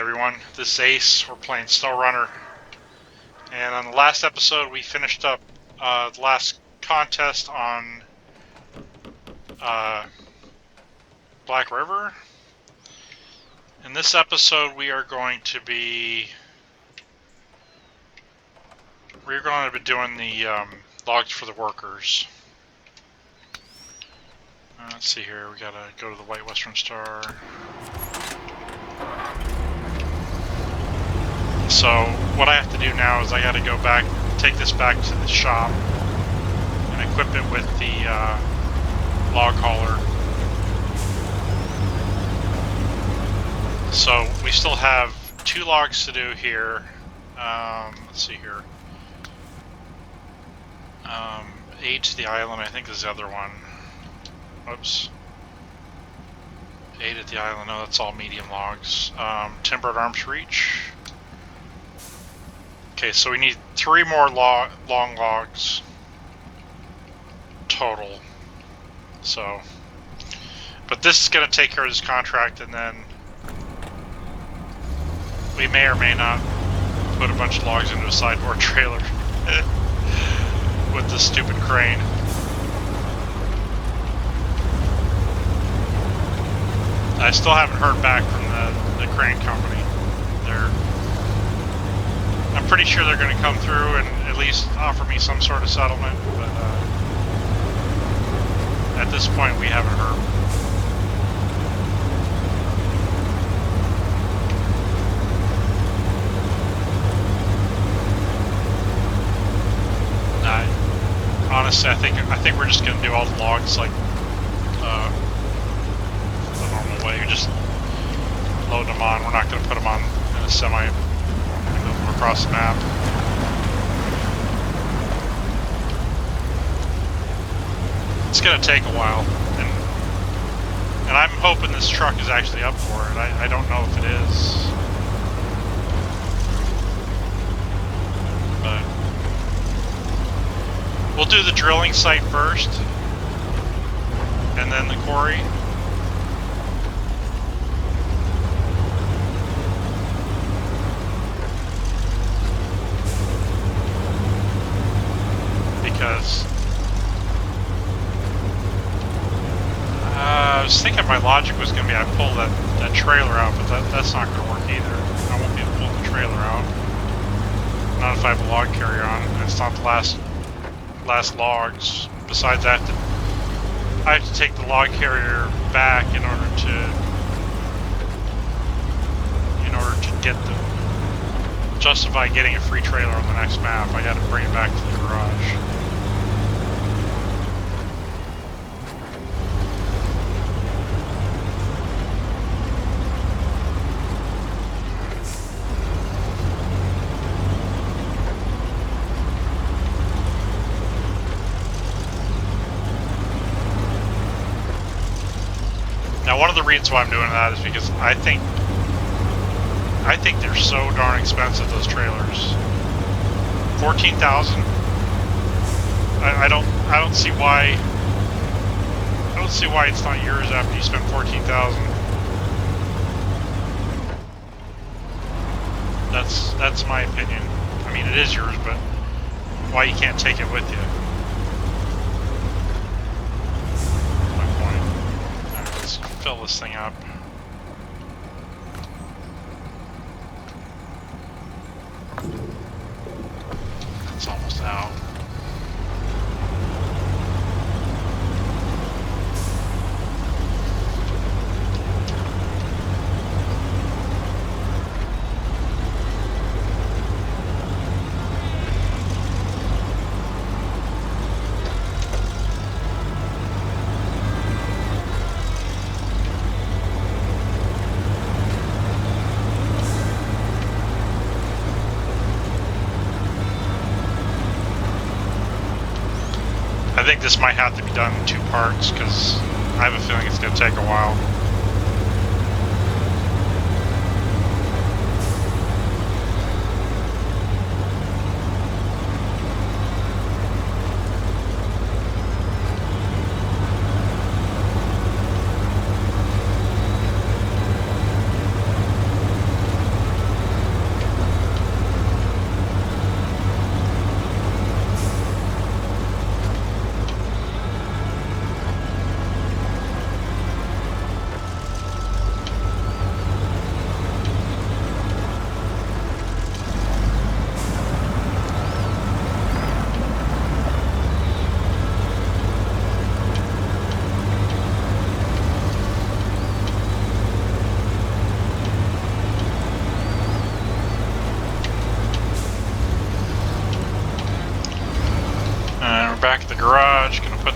Everyone, this is Ace. We're playing SnowRunner, and on the last episode we finished up the last contest on Black River. In this episode we're going to be doing the logs for the workers. Let's see here, we gotta go to the White Western Star. So what I have to do now is I gotta go back, take this back to the shop and equip it with the log hauler. So we still have 2 logs to do here. Let's see here. 8 to the island, I think is the other one. Whoops. 8 at the island, no, that's all medium logs. Timber at arm's reach. Okay, so we need 3 more long logs total. So, but this is going to take care of this contract, and then we may or may not put a bunch of logs into a sideboard trailer with this stupid crane. I still haven't heard back from the crane company. I'm pretty sure they're going to come through and at least offer me some sort of settlement, but at this point we haven't heard. Honestly, I think we're just going to do all the logs like the normal way. You're just loading them on. We're not going to put them on in a semi. Move them across the map. It's going to take a while, and I'm hoping this truck is actually up for it. I don't know if it is, but we'll do the drilling site first, and then the quarry. Because I was thinking my logic was going to be I pull that trailer out, but that's not going to work either. I won't be able to pull the trailer out. Not if I have a log carrier on, and it's not the last logs. Besides, I have to take the log carrier back in order to get justify getting a free trailer on the next map. I got to bring it back to the garage. Now, one of the reasons why I'm doing that is because I think they're so darn expensive, those trailers. 14,000. I don't see why. I don't see why it's not yours after you spend 14,000. That's my opinion. I mean, it is yours, but why you can't take it with you? Fill this thing up. It's almost out. I think this might have to be done in 2 parts because I have a feeling it's going to take a while.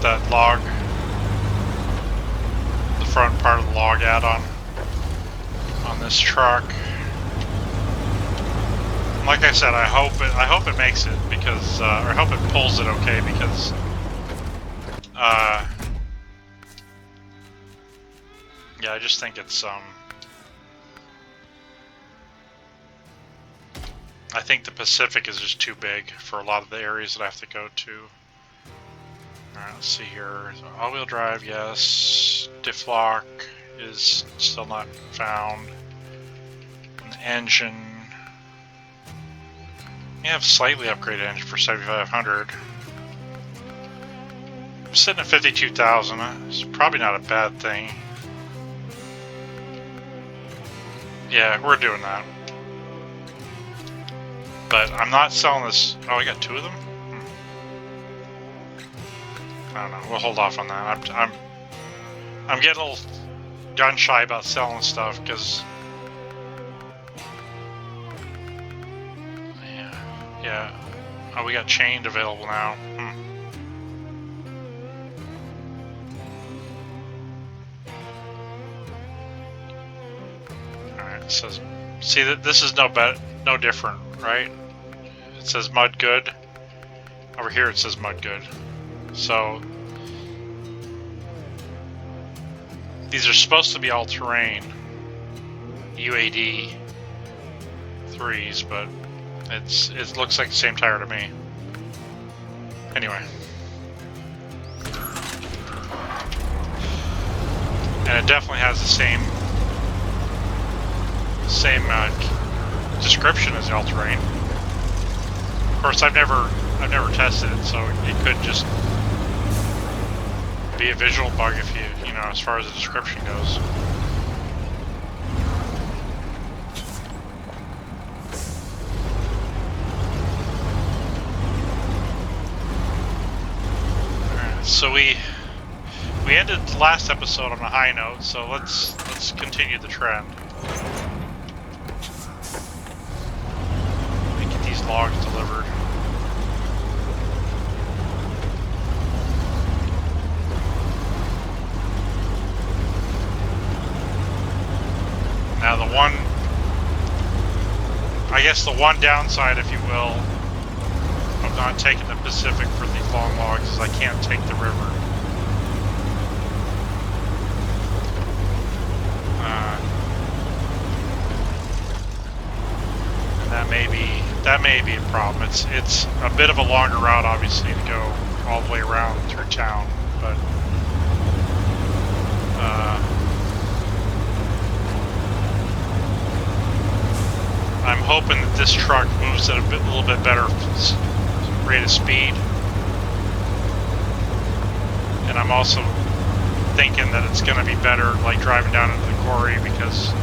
that log, the front part of the log add-on on this truck. Like I said, I hope it makes it because, or I hope it pulls it okay because, yeah, I just think it's, I think the Pacific is just too big for a lot of the areas that I have to go to. Alright, let's see here. So all-wheel drive, yes. Diff lock is still not found. And the engine. You have slightly upgraded engine for 7,500. I'm sitting at 52,000. It's probably not a bad thing. Yeah, we're doing that. But I'm not selling this. Oh, I got two of them? I don't know. We'll hold off on that. I'm getting a little gun shy about selling stuff because yeah. Oh, we got chained available now. All right. It says, see that this is no different, right? It says mud good. Over here it says mud good. So these are supposed to be all-terrain UAD 3s, but it looks like the same tire to me. Anyway, and it definitely has the same description as the all-terrain. Of course, I've never tested it, so it could just be a visual bug if you know, as far as the description goes. Alright, so we ended the last episode on a high note, so let's continue the trend. Let me get these logs delivered. Now I guess the one downside, if you will, of not taking the Pacific for these long logs is I can't take the river. And that may be a problem. It's a bit of a longer route, obviously, to go all the way around through town, but I'm hoping that this truck moves at a little bit better rate of speed. And I'm also thinking that it's going to be better, like, driving down into the quarry, because,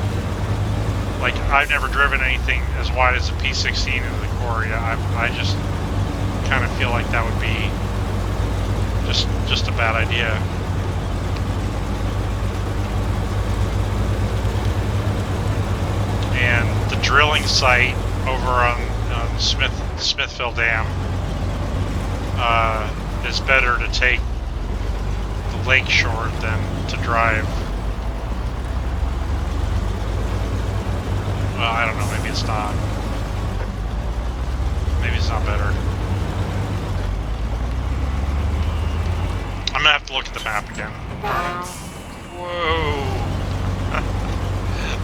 like, I've never driven anything as wide as a P16 into the quarry. I just kind of feel like that would be just a bad idea. And the drilling site over on Smithville Dam is better to take the lake shore than to drive. Well, I don't know, maybe it's not. Maybe it's not better. I'm gonna have to look at the map again. Whoa!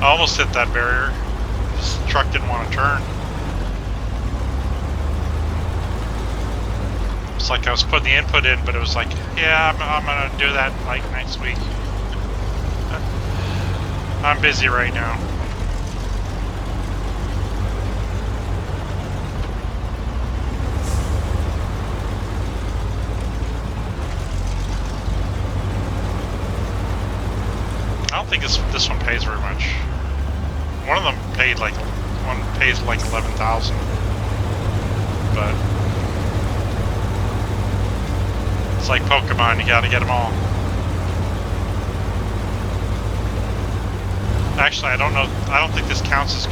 I almost hit that barrier. This truck didn't want to turn. It's like I was putting the input in, but it was like, yeah, I'm gonna do that like next week. I'm busy right now. I don't think this one pays very much. One of them paid like, one pays like 11,000, but it's like Pokemon, you gotta get them all. Actually, I don't know. I don't think this counts as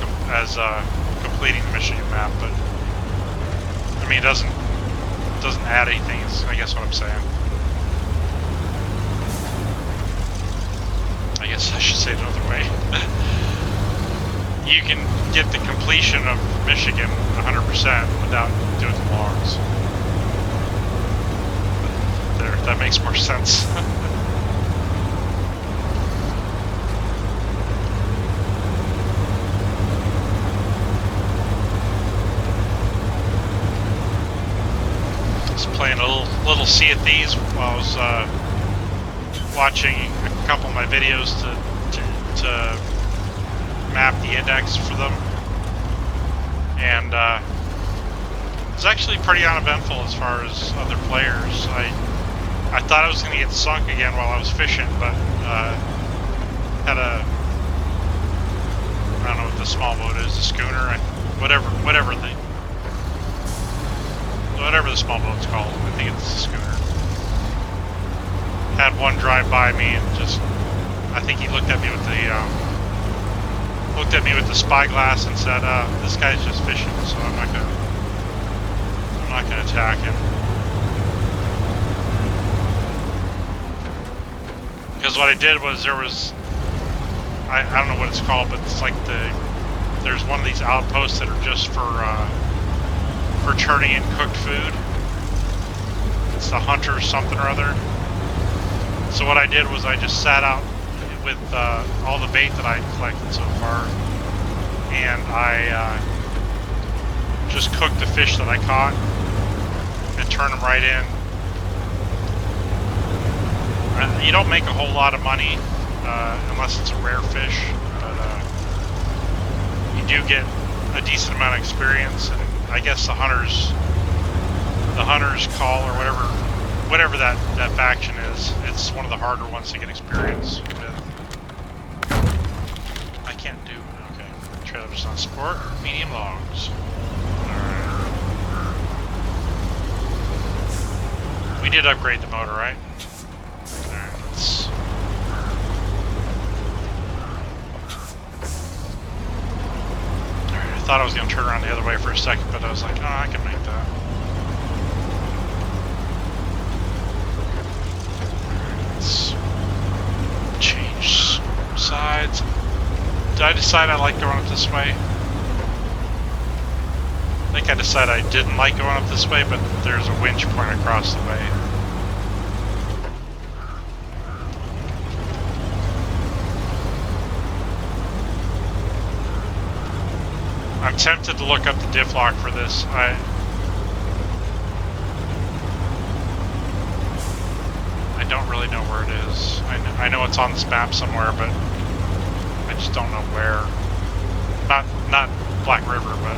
completing the Michigan map, but I mean, it doesn't add anything. Is I guess what I'm saying. guess I should say it another way. You can get the completion of Michigan 100% without doing the logs. There, that makes more sense. Just playing a little Sea of Thieves while I was watching a couple of my videos to map the index for them, and it's actually pretty uneventful as far as other players. I thought I was going to get sunk again while I was fishing, but had a, I don't know what the small boat is, a schooner, whatever the small boat's called. I think it's a schooner. Had one drive by me and just, I think he looked at me with the spyglass and said, "This guy's just fishing, so I'm not gonna attack him." Because what I did was I don't know what it's called, but it's like there's one of these outposts that are just for turning in cooked food. It's the Hunter something or other. So what I did was I just sat out with all the bait that I collected so far, and I just cooked the fish that I caught and turned them right in. You don't make a whole lot of money unless it's a rare fish, but you do get a decent amount of experience, and I guess the hunter's call or whatever that faction is, it's one of the harder ones to get experience with. I can't do, okay. Trailer does not support medium logs. Alright. We did upgrade the motor, right? Alright, let's... Alright, I thought I was going to turn around the other way for a second, but I was like, oh, I can make that. Change sides. Did I decide I like going up this way? I think I decided I didn't like going up this way, but there's a winch point across the way. I'm tempted to look up the diff lock for this. I don't really know where it is. I know it's on this map somewhere, but I just don't know where. Not Black River, but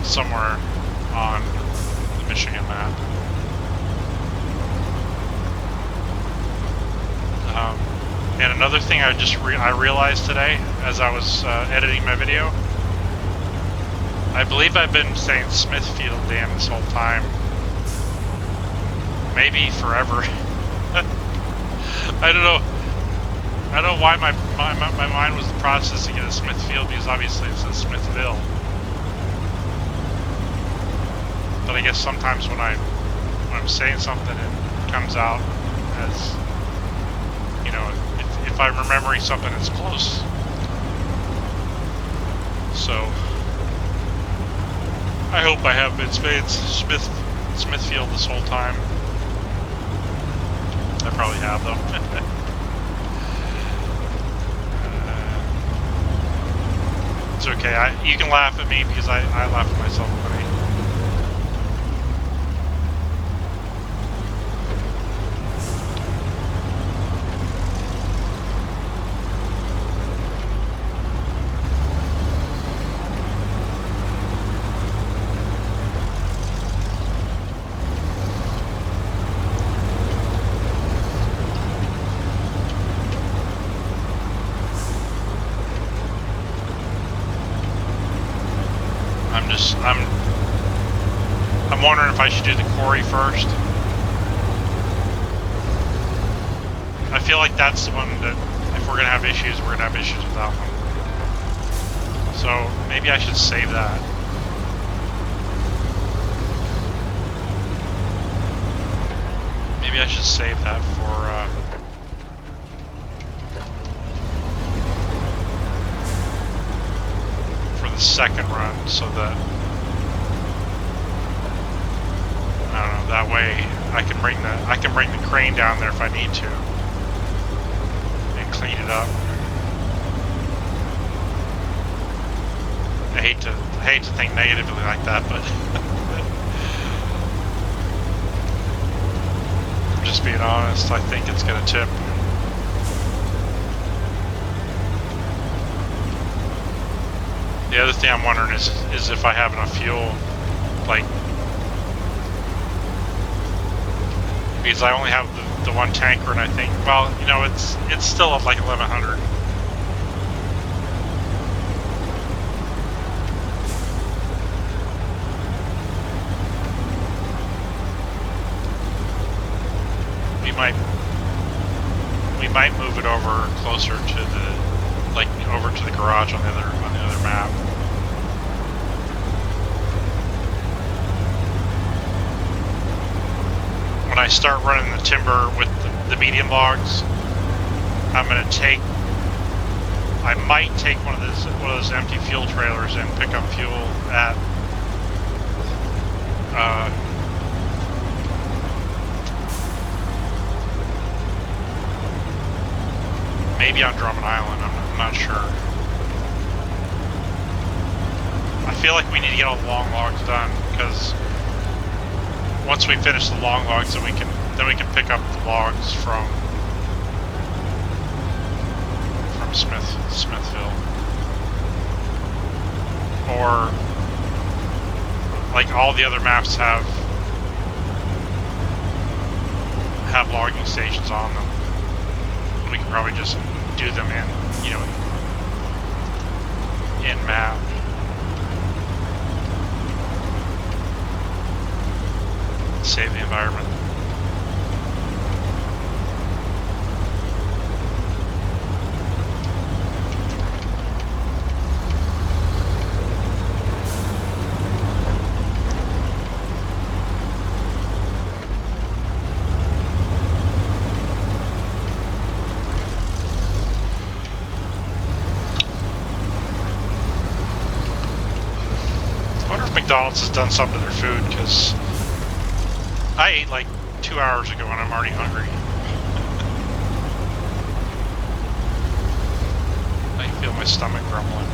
somewhere on the Michigan map. And another thing I realized today as I was editing my video, I believe I've been saying Smithfield Dam this whole time. Maybe forever. I don't know why my mind was processing it as Smithfield, because obviously it says Smithville. But I guess sometimes when I'm saying something, it comes out as, you know, if I'm remembering something, it's close. So I hope I have been saying Smithfield this whole time. I probably have, though. It's okay. You can laugh at me because I laugh at myself plenty. I'm wondering if I should do the quarry first. I feel like that's the one that, if we're gonna have issues, we're gonna have issues with that one. So maybe I should save that. Maybe I should save that second run, so that I don't know. That way, I can bring the crane down there if I need to and clean it up. I hate to think negatively like that, but I'm just being honest. I think it's gonna tip. The other thing I'm wondering is if I have enough fuel, like, because I only have the one tanker, and I think, well, you know, it's still at like 1100. We might move it over closer to the, like, over to the garage on the other map. When I start running the timber with the medium logs, I might take one of those empty fuel trailers and pick up fuel at maybe on Drummond Island. I'm not sure. I feel like we need to get all the long logs done, because once we finish the long logs, then we can pick up the logs from Smithville, or like all the other maps have logging stations on them. We can probably just do them in map. Save the environment. I wonder if McDonald's has done something to their food, because I ate like 2 hours ago and I'm already hungry. I can feel my stomach grumbling.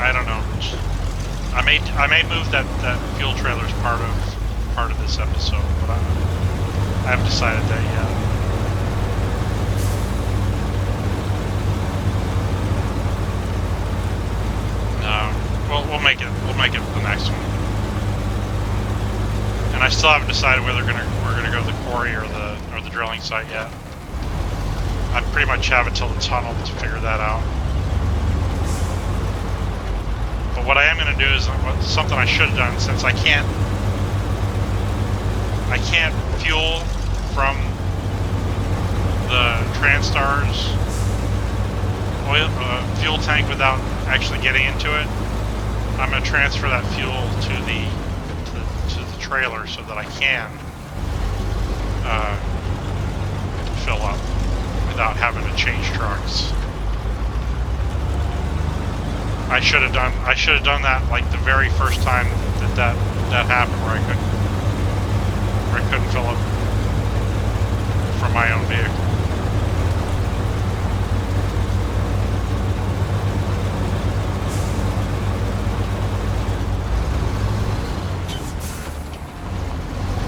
I don't know. I may move that fuel trailer as part of this episode, but I haven't decided that yet. No, we'll make it the next one. And I still haven't decided whether we're gonna go to the quarry or the drilling site yet. I pretty much have until the tunnel to figure that out. But what I am going to do is something I should have done, since I can't fuel from the Transtar's fuel tank without actually getting into it. I'm going to transfer that fuel to the trailer so that I can fill up without having to change trucks. I should have done that like the very first time that happened, where I couldn't fill up from my own vehicle.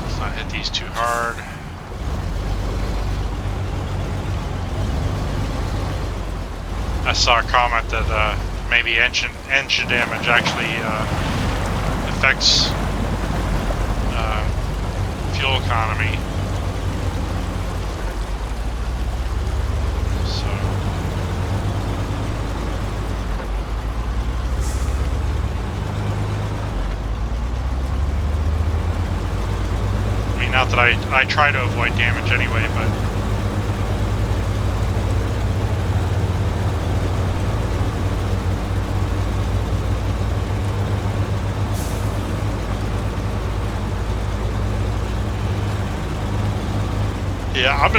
Let's not hit these too hard. I saw a comment that maybe engine damage actually affects fuel economy. So, I mean, not that I try to avoid damage anyway, but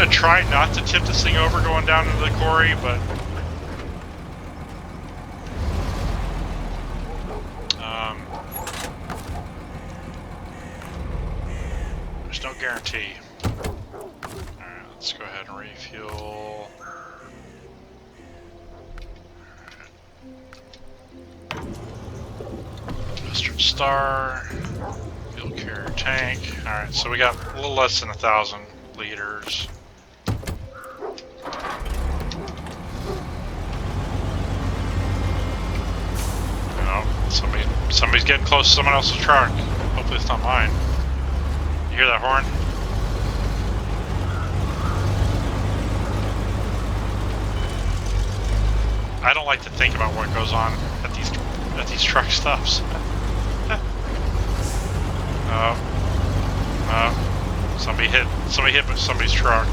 gonna try not to tip this thing over going down into the quarry, but there's no guarantee. Alright, let's go ahead and refuel. Western Star, fuel carrier tank. Alright, so we got a little less than 1,000 liters. Somebody's getting close to someone else's truck. Hopefully it's not mine. You hear that horn? I don't like to think about what goes on at these truck stops. Somebody hit somebody's truck.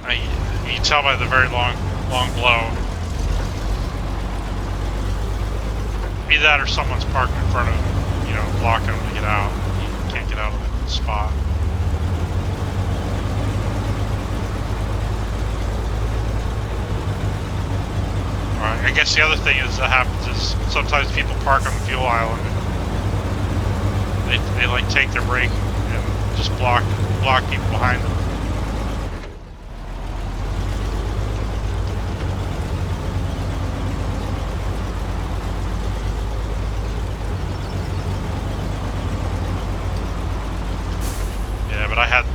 You can tell by the very long blow. Either that or someone's parked in front of him, you know, blocking him to get out. You can't get out of the spot. Alright, I guess the other thing is that happens is sometimes people park on the fuel island and they like take their brake and just block people behind them.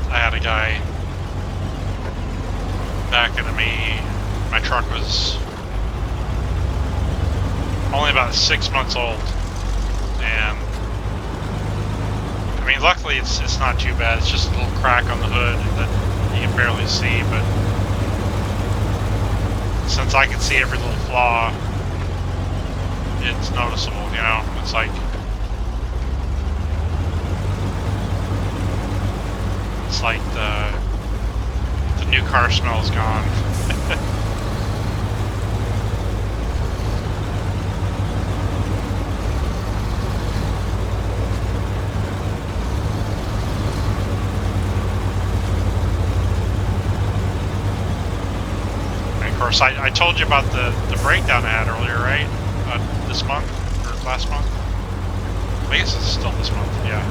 I had a guy back into me. My truck was only about 6 months old, and I mean, luckily it's not too bad. It's just a little crack on the hood that you can barely see, but since I can see every little flaw, it's noticeable. You know, it's like. It's like the new car smell is gone. And of course, I told you about the breakdown I had earlier, right? This month or last month? I guess it's still this month. Yeah.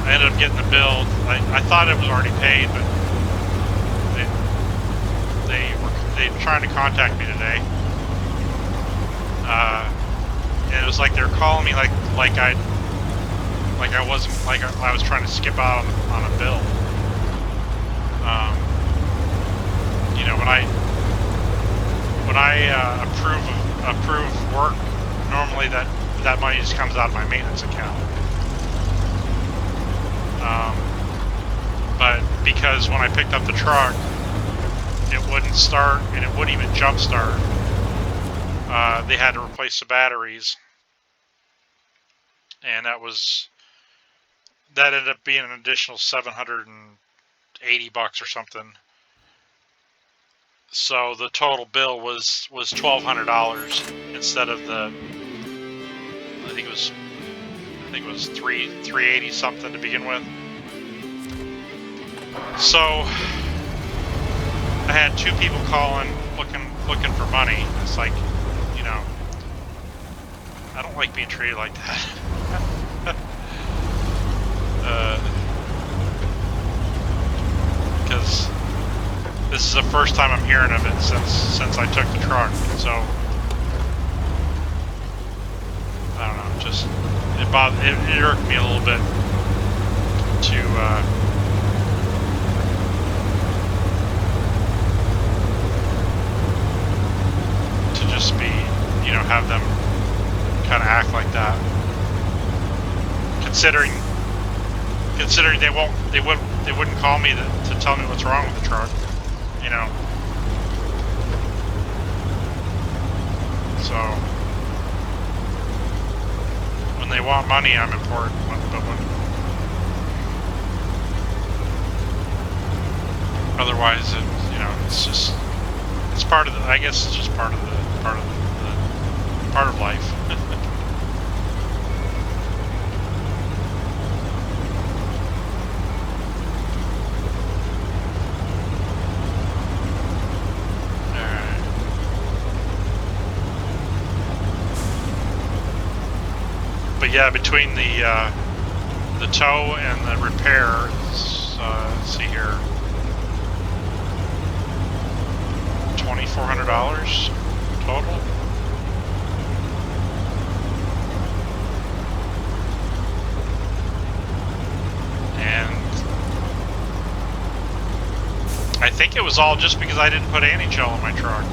I ended up getting the bill. I thought it was already paid, but they were trying to contact me today. And it was like they were calling me like I was trying to skip out on a bill. You know, when I approve work, normally that money just comes out of my maintenance account. But because when I picked up the truck, it wouldn't start and it wouldn't even jump start, they had to replace the batteries, and that ended up being an additional $780 or something. So the total bill was $1,200 instead of the I think it was $380 something to begin with. So I had two people calling looking for money. It's like, you know, I don't like being treated like that. Because this is the first time I'm hearing of it since I took the truck. So I don't know, just it irked me a little bit to just be, you know, have them kind of act like that. Considering they wouldn't call me to tell me what's wrong with the truck, you know. So when they want money, I'm important. But otherwise, you know, it's part of the. I guess it's just part of life. yeah, between the tow and the repair, let's see here, $2,400 total. And I think it was all just because I didn't put anti-gel in my truck.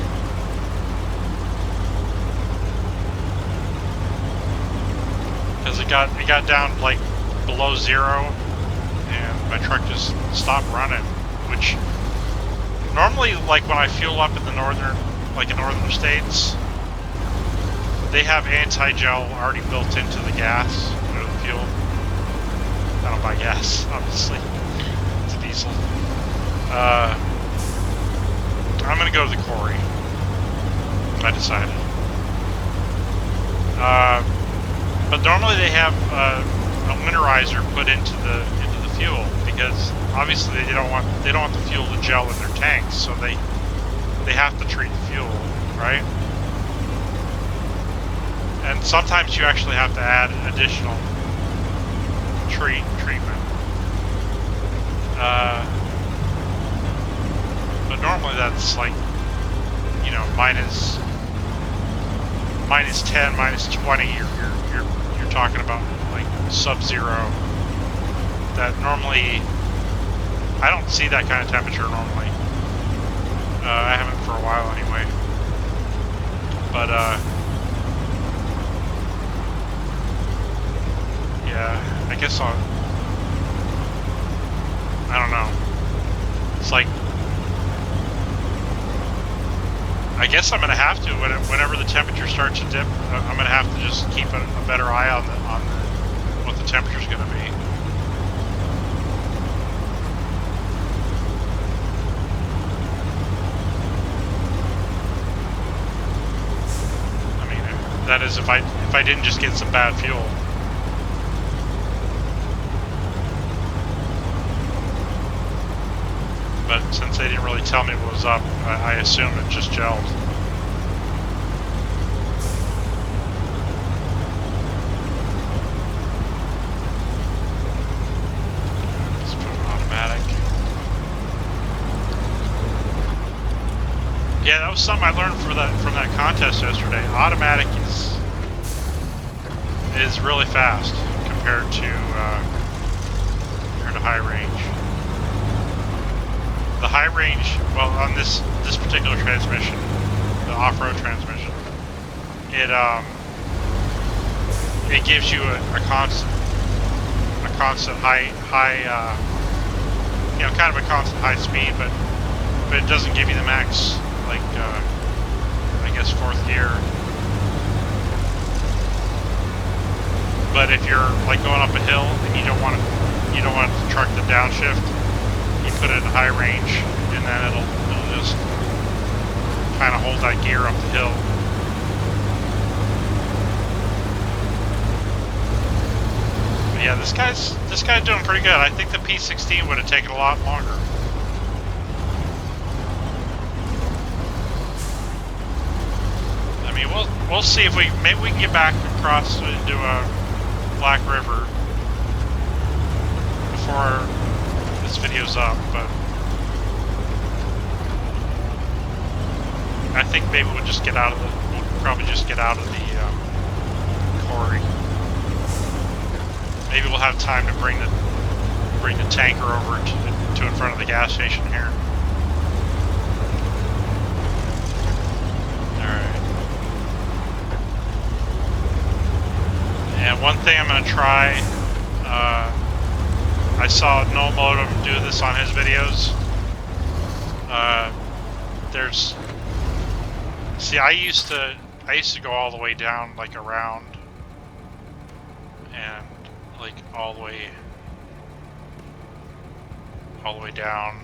Because it got down like below zero, and my truck just stopped running. Which normally, like when I fuel up in the northern states, they have anti-gel already built into the gas or the fuel. I don't buy gas, obviously. It's a diesel. I'm gonna go to the quarry. I decided. But normally they have a winterizer put into the fuel, because obviously they don't want the fuel to gel in their tanks, so they have to treat the fuel, right? And sometimes you actually have to add additional treatment. But normally that's like, you know, minus 10, minus 20. You're talking about like sub-zero. That normally, I don't see that kind of temperature normally. I haven't for a while anyway. But yeah, I guess I don't know. It's like, I guess I'm gonna have to whenever the temperature starts to dip. I'm gonna have to just keep a better eye on what the temperature's gonna be. I mean, that is if I didn't just get some bad fuel. But since they didn't really tell me what was up, I assume it just gelled. Let's put an automatic. Yeah, that was something I learned from that contest yesterday. Automatic is really fast compared to high range. The high range, well, on this particular transmission, the off-road transmission, it gives you a constant high, you know, kind of a constant high speed, but it doesn't give you the max, like I guess fourth gear. But if you're like going up a hill and you don't want the truck to downshift, you put it in high range, and then it'll just kind of hold that gear up the hill. But yeah, this guy's doing pretty good. I think the P16 would have taken a lot longer. I mean, we'll see if maybe we can get back across into Black River before this video's up, but I think maybe we'll probably just get out of the quarry. Maybe we'll have time to bring the tanker over to in front of the gas station here. Alright. And one thing I'm going to try, I saw No Modem do this on his videos. See, I used to go all the way down, like around, and like all the way down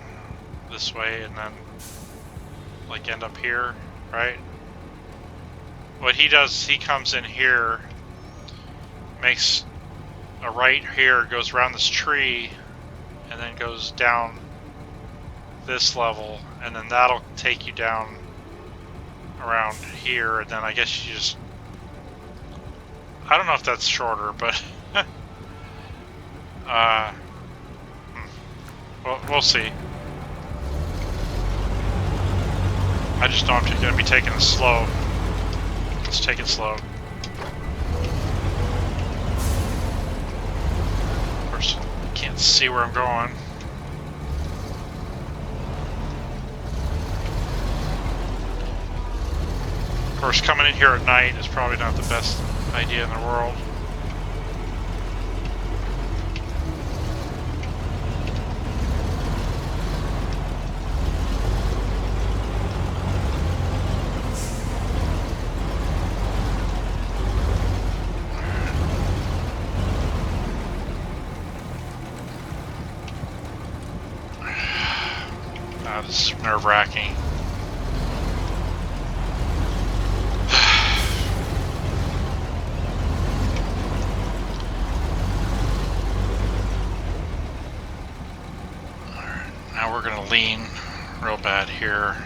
this way, and then like end up here, right? What he does, he comes in here, makes a right here, goes around this tree, and then goes down this level, and then that'll take you down around here, and then I guess you just I don't know if that's shorter, but we'll see. I just know I'm going to be taking it slow. Let's take it slow. Of course, I can't see where I'm going. Of course, coming in here at night is probably not the best idea in the world. This is nerve-wracking. Alright, now we're gonna lean real bad here.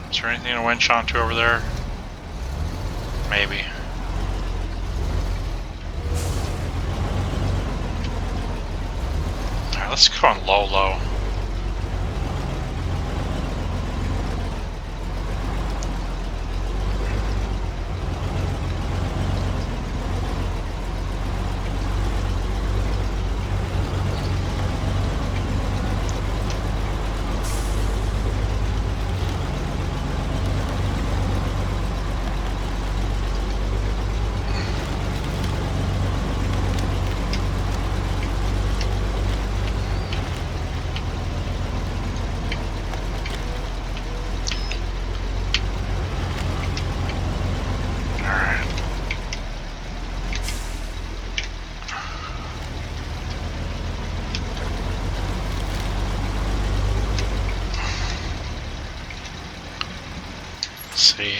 Is there anything to winch onto over there? Maybe. Alright, let's go on low. See.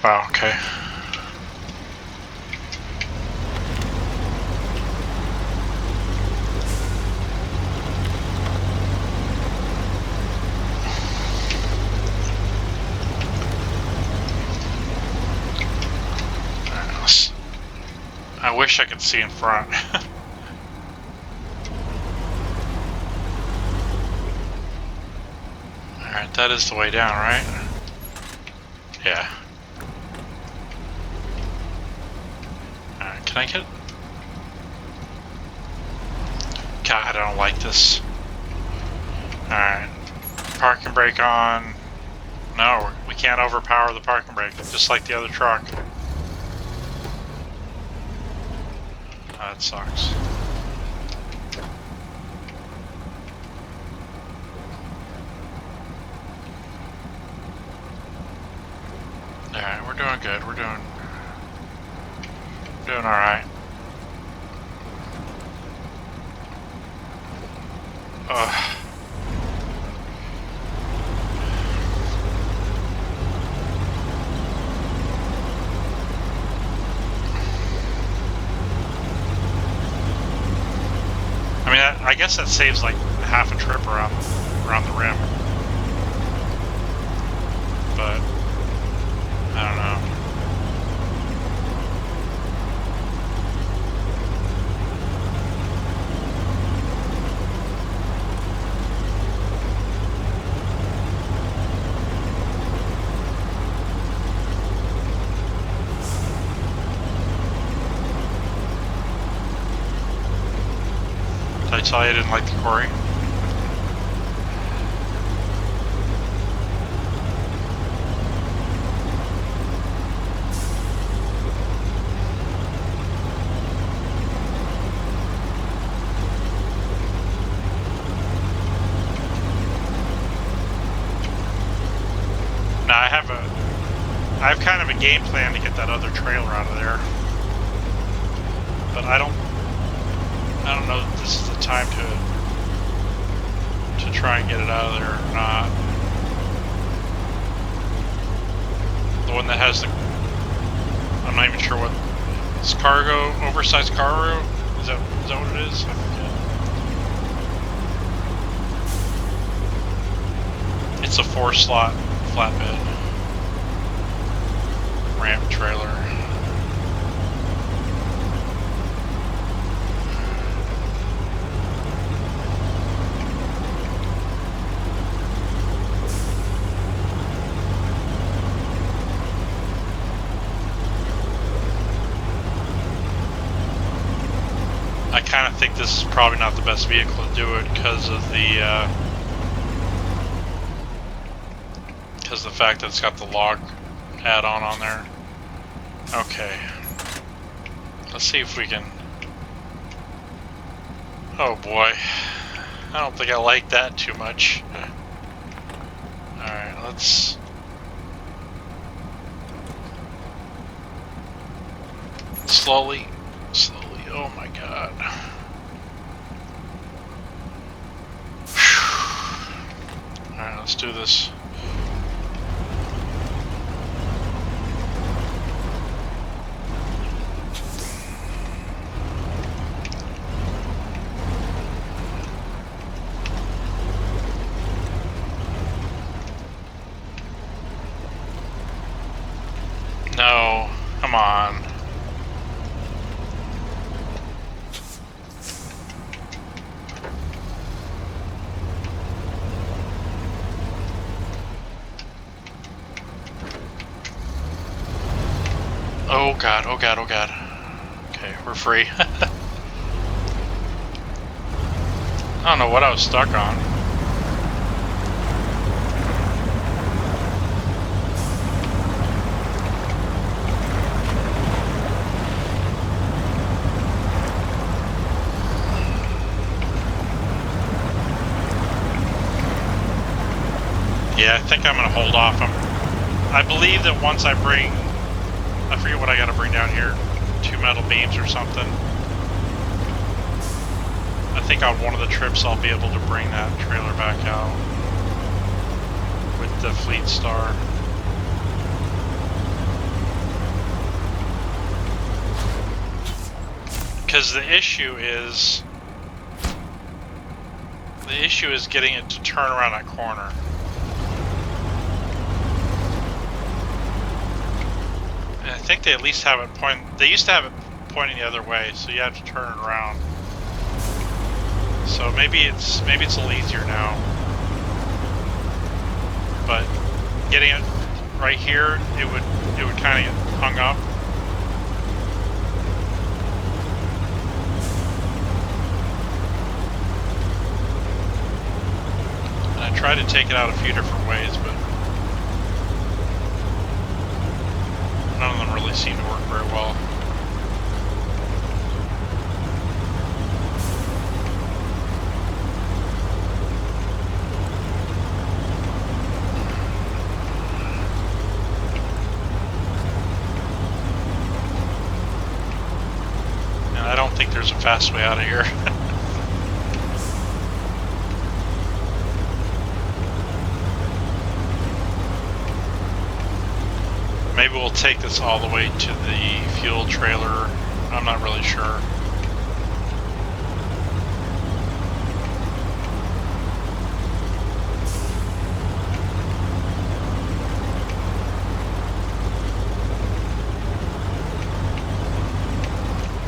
Wow, okay. I wish I could see in front. Alright, that is the way down, right? Yeah. Alright, can I get... God, I don't like this. Alright. Parking brake on. No, we can't overpower the parking brake, just like the other truck. That sucks. Alright, we're doing good. We're doing alright. I mean, I guess that saves like half a trip around the rim. But I don't know. Did I tell you I didn't like the quarry? Now I have kind of a game plan to get that other trailer out of there, but I don't know if this is the time to try and get it out of there or not. The one that has the, I'm not even sure what, it's cargo, oversized cargo? Is that what it is? I forget. It's a 4-slot flatbed ramp trailer. I kind of think this is probably not the best vehicle to do it because of the fact that it's got the log add-on on there. Okay, let's see if we can. Oh boy, I don't think I like that too much. All right, let's. Slowly. Oh my god. Alright, let's do this. No, come on. Oh god, oh god, oh god. Okay, we're free. I don't know what I was stuck on. Yeah, I think I'm gonna hold off. I believe that once I bring, I forget what I gotta bring down here, 2 metal beams or something. I think on one of the trips I'll be able to bring that trailer back out with the Fleet Star. Because the issue is getting it to turn around that corner. And I think they at least have it they used to have it pointing the other way, so you have to turn it around. So maybe it's a little easier now. But getting it right here, it would kind of get hung up. And I tried to take it out a few different ways, but none of them really seem to work very well. And I don't think there's a fast way out of here. Maybe we'll take this all the way to the fuel trailer. I'm not really sure.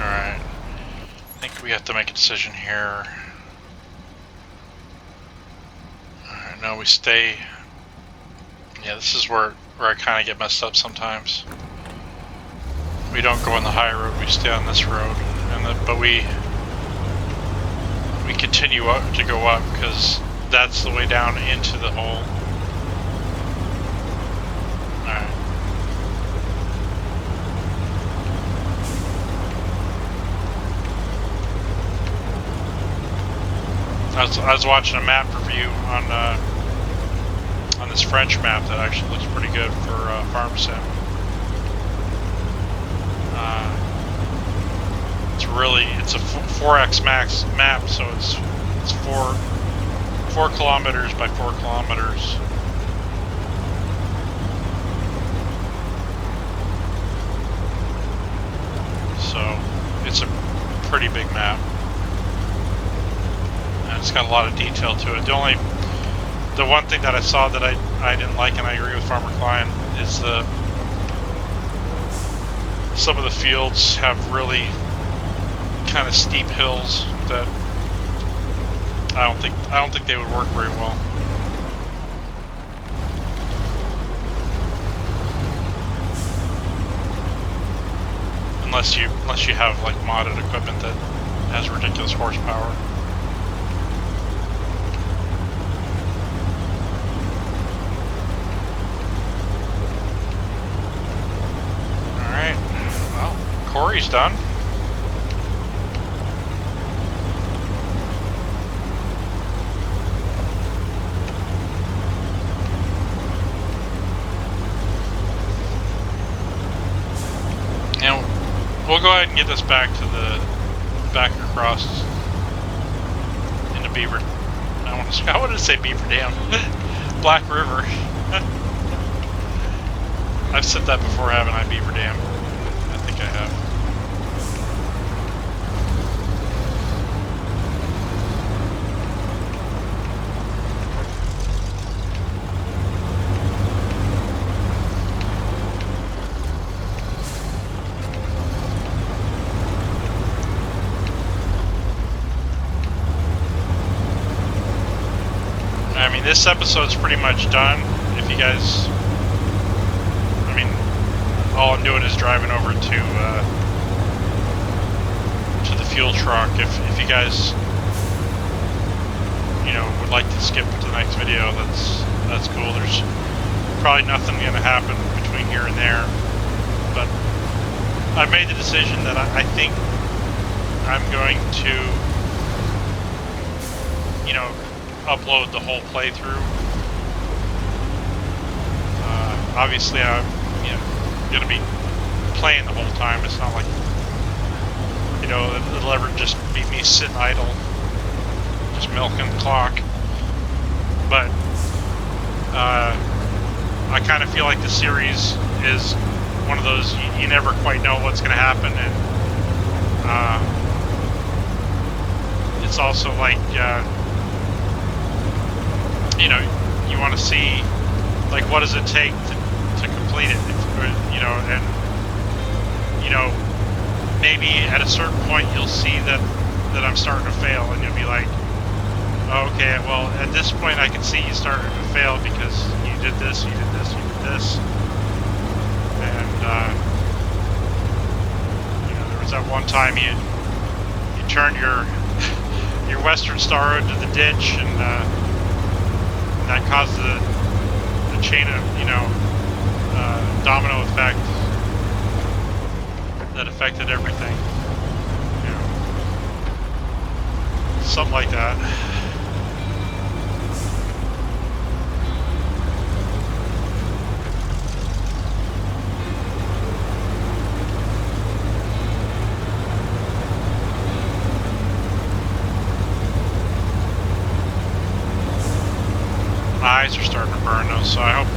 Alright. I think we have to make a decision here. Alright, no, we stay. Yeah, this is where I kind of get messed up sometimes. We don't go on the high road, we stay on this road, but we continue up to go up because that's the way down into the hole. Alright. I was watching a map review on this French map that actually looks pretty good for farm sim. It's a 4x max map, so it's 4 kilometers by 4 kilometers. So it's a pretty big map, and it's got a lot of detail to it. The one thing that I saw that I didn't like, and I agree with Farmer Klein, is some of the fields have really kind of steep hills that I don't think they would work very well. Unless you have like modded equipment that has ridiculous horsepower. Alright, well, Corey's done. And we'll go ahead and get this back to the back across into Beaver. I wanted to say Beaver Dam, Black River. I've said that before, haven't I? Beaver Dam. I think I have. I mean, this episode's pretty much done. If you guys, I mean, all I'm doing is driving over to the fuel truck. If you guys, you know, would like to skip to the next video, that's cool. There's probably nothing gonna happen between here and there, but I've made the decision that I think I'm going to, you know, upload the whole playthrough. Obviously, I'm going to be playing the whole time. It's not like, you know, it'll ever just be me sitting idle, just milking the clock. But I kind of feel like the series is one of those you never quite know what's going to happen, and it's also like you know, you want to see, like, what does it take to complete it, you know, and, you know, maybe at a certain point you'll see that I'm starting to fail, and you'll be like, oh, okay, well, at this point I can see you starting to fail because you did this, you did this, you did this, and, you know, there was that one time you turned your Western Star into the ditch, and, that caused the chain of, you know, domino effect that affected everything. You know, something like that. My eyes are starting to burn though, so I hope.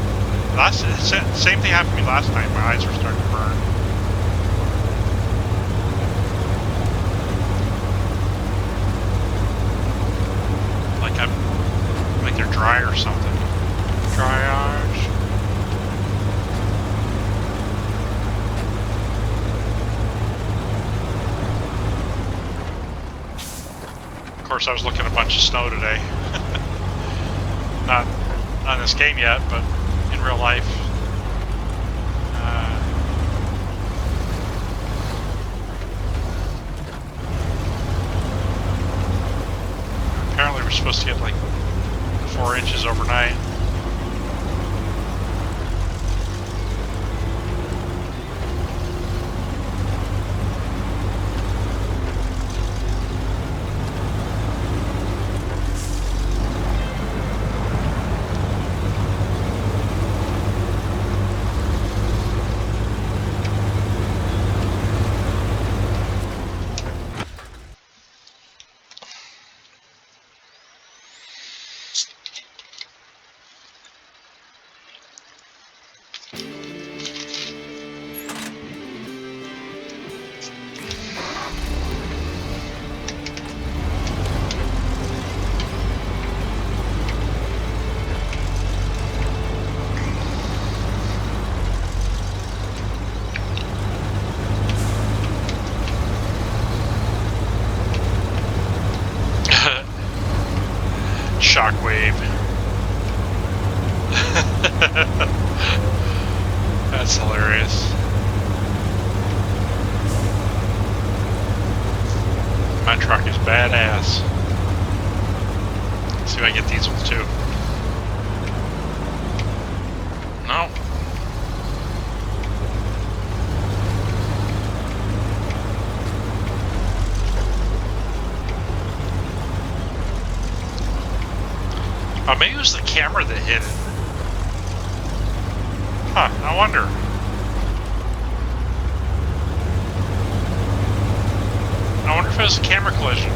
Same thing happened to me last time. My eyes were starting to burn. Like they're dry or something. Dry eyes. Of course, I was looking at a bunch of snow today. Not on this game yet, but in real life. Apparently we're supposed to get like 4 inches overnight. That's hilarious. My truck is badass. Let's see if I get diesel too. No. Oh, maybe it was the camera that hit it. Huh, I wonder. I wonder if it was a camera collision.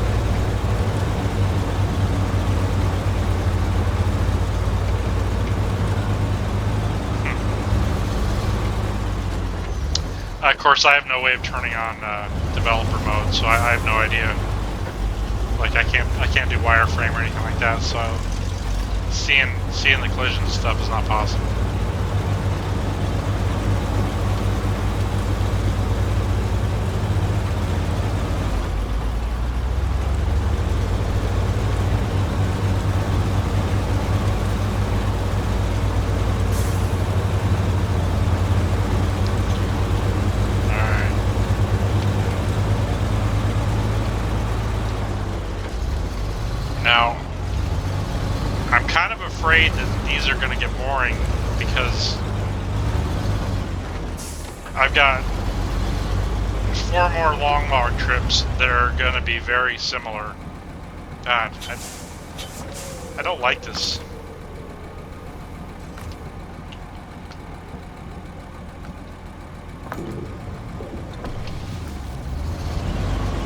Of course, I have no way of turning on developer mode, so I have no idea. Like I can't do wireframe or anything like that, so seeing the collision stuff is not possible. Now, I'm kind of afraid that these are going to get boring because I've got 4 more long log trips that are going to be very similar. God, I don't like this.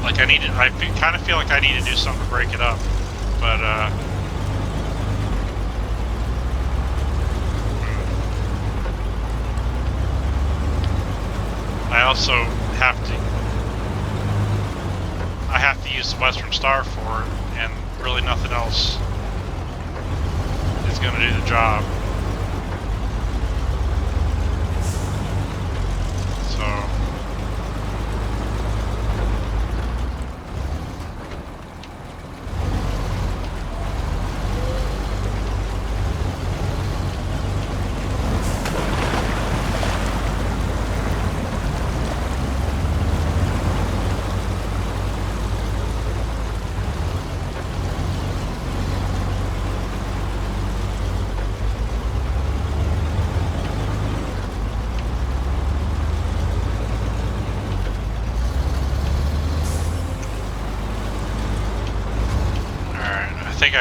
Like I kind of feel like I need to do something to break it up. But, I also have to use the Western Star for it, and really nothing else is going to do the job. So...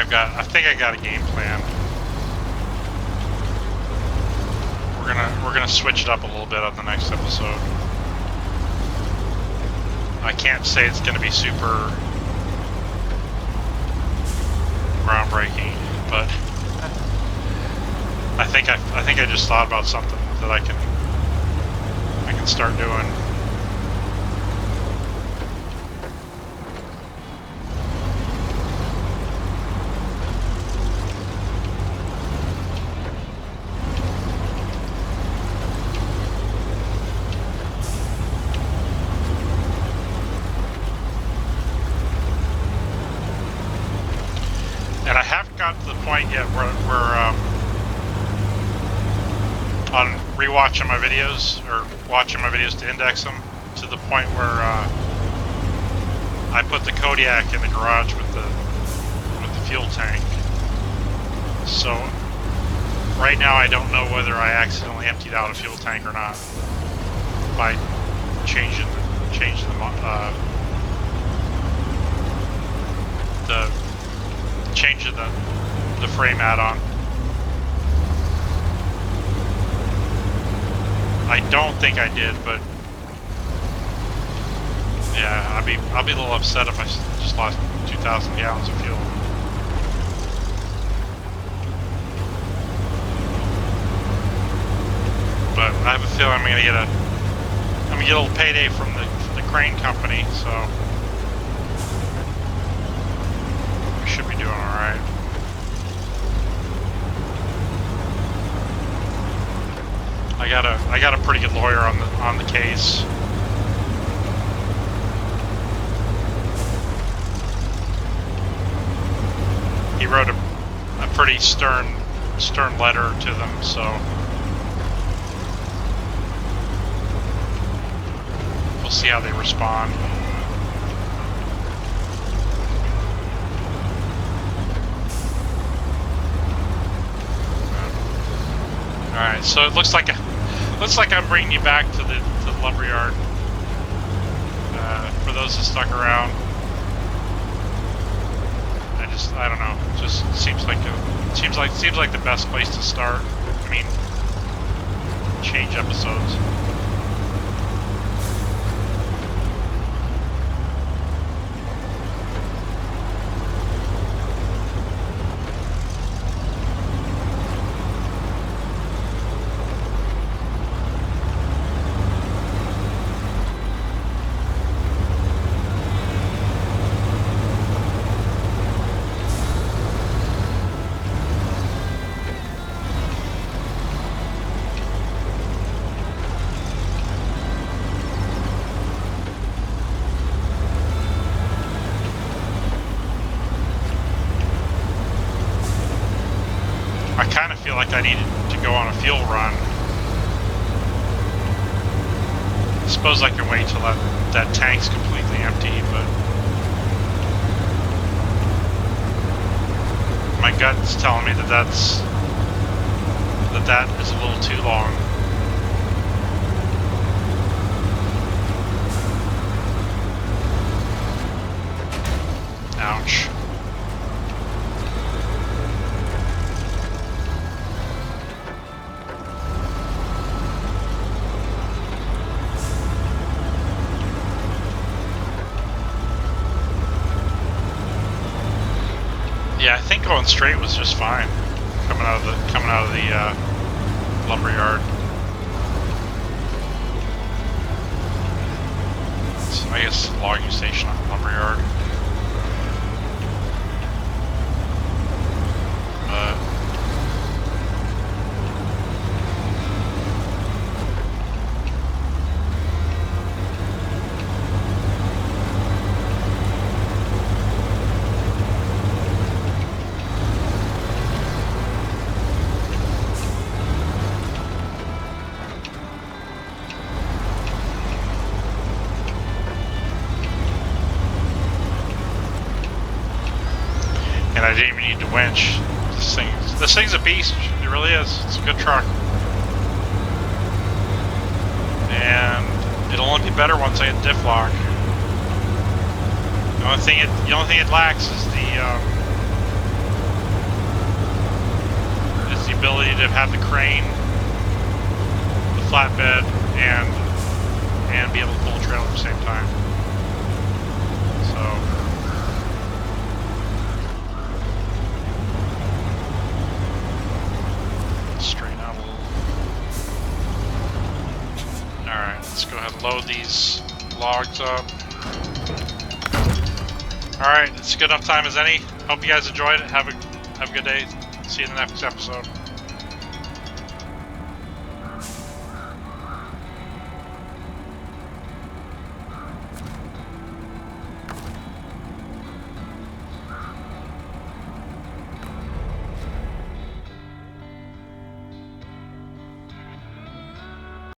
I think I got a game plan. We're gonna switch it up a little bit on the next episode. I can't say it's gonna be super groundbreaking, but I think I just thought about something that I can start doing. And I haven't got to the point yet where on rewatching my videos or watching my videos to index them to the point where I put the Kodiak in the garage with the fuel tank. So right now I don't know whether I accidentally emptied out a fuel tank or not by changing the frame add-on. I don't think I did, but yeah, I'll be a little upset if I just lost 2,000 gallons of fuel. But I have a feeling I'm gonna get a little payday from the crane company, so we should be doing all right. I got a pretty good lawyer on the case. He wrote a pretty stern letter to them, so We'll see how they respond. Alright, so it looks like I'm bringing you back to the lumberyard. For those that stuck around. I don't know. Just seems like the best place to start. I mean, change episodes. I kind of feel like I needed to go on a fuel run. I suppose I can wait till that tank's completely empty, but my gut's telling me that is a little too long. Ouch. Yeah, I think going straight was just fine. Coming out of the lumberyard. So I guess logging station on the lumberyard. And I didn't even need to winch. This thing's a beast. It really is. It's a good truck. And it'll only be better once I hit diff lock. The only thing it lacks is the ability to have the crane, the flatbed, and be able to pull a trailer at the same time. So. Alright, let's go ahead and load these logs up. Alright, it's a good enough time as any. Hope you guys enjoyed it. Have a good day. See you in the next episode.